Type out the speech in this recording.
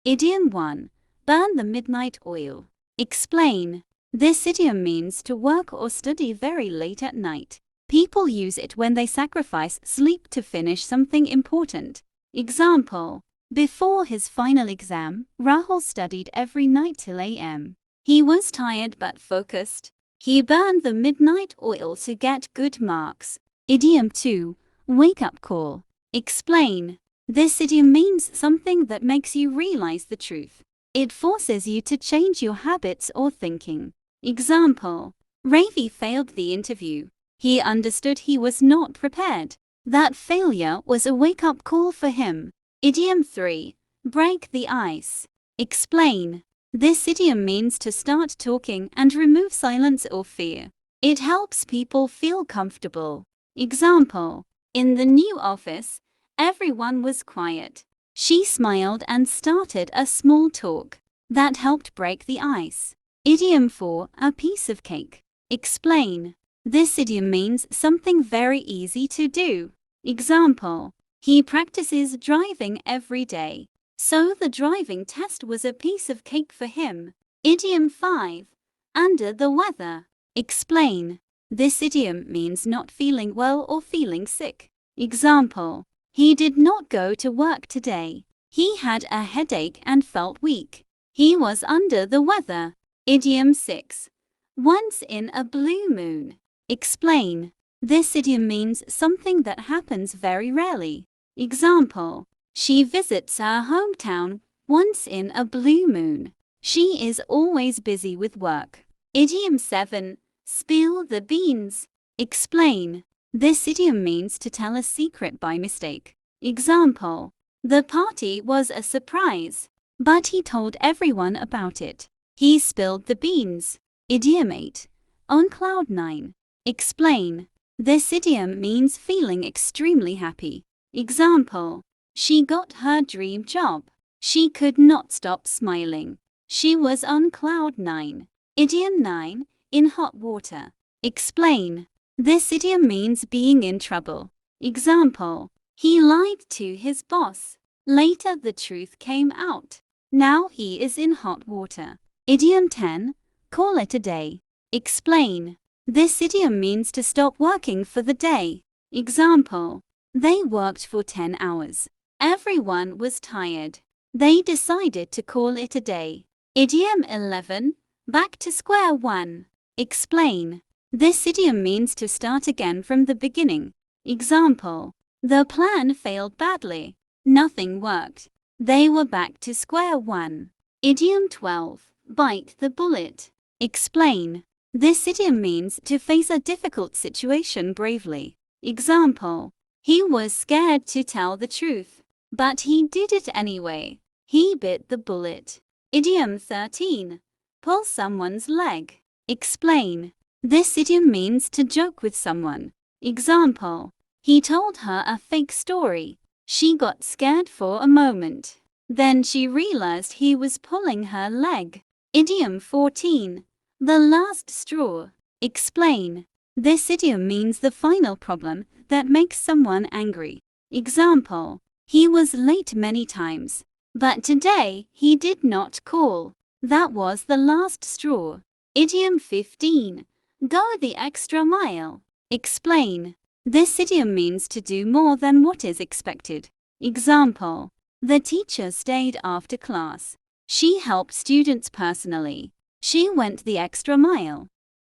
Idiom 1. Burn the midnight oil. Explain. This idiom means to work or study very late at night. People use it when they sacrifice sleep to finish something important. Example. Before his final exam, Rahul studied every night till a.m. He was tired but focused. He burned the midnight oil to get good marks. Idiom 2. Wake up call. Explain. This idiom means something that makes you realize the truth. It forces you to change your habits or thinking. Example. Ravi failed the interview. He understood he was not prepared. That failure was a wake-up call for him. Idiom 3. Break the ice. Explain. This idiom means to start talking and remove silence or fear. It helps people feel comfortable. Example. In the new office, everyone was quiet. She smiled and started a small talk. That helped break the ice. Idiom 4. A piece of cake. Explain. This idiom means something very easy to do. Example. He practices driving every day. So the driving test was a piece of cake for him. Idiom 5. Under the weather. Explain. This idiom means not feeling well or feeling sick. Example. He did not go to work today. He had a headache and felt weak. He was under the weather. Idiom 6. Once in a blue moon. Explain. This idiom means something that happens very rarely. Example. She visits her hometown once in a blue moon. She is always busy with work. Idiom 7. Spill the beans. Explain. This idiom means to tell a secret by mistake. Example. The party was a surprise, but he told everyone about it. He spilled the beans. Idiom 8. On cloud 9. Explain. This idiom means feeling extremely happy. Example. She got her dream job. She could not stop smiling. She was on cloud 9. Idiom 9. In hot water. Explain. This idiom means being in trouble. Example. He lied to his boss. Later the truth came out. Now he is in hot water. Idiom 10. Call it a day. Explain. This idiom means to stop working for the day. Example. They worked for 10 hours. Everyone was tired. They decided to call it a day. Idiom 11. Back to square one. Explain. This idiom means to start again from the beginning. Example. The plan failed badly. Nothing worked. They were back to square one. Idiom 12. Bite the bullet. Explain. This idiom means to face a difficult situation bravely. Example. He was scared to tell the truth, but he did it anyway. He bit the bullet. Idiom 13. Pull someone's leg. Explain. This idiom means to joke with someone. Example. He told her a fake story. She got scared for a moment. Then she realized he was pulling her leg. Idiom 14. The last straw. Explain. This idiom means the final problem that makes someone angry. Example. He was late many times, but today he did not call. That was the last straw. Idiom 15. Go the extra mile. Explain. This idiom means to do more than what is expected. Example. The teacher stayed after class. She helped students personally. She went the extra mile.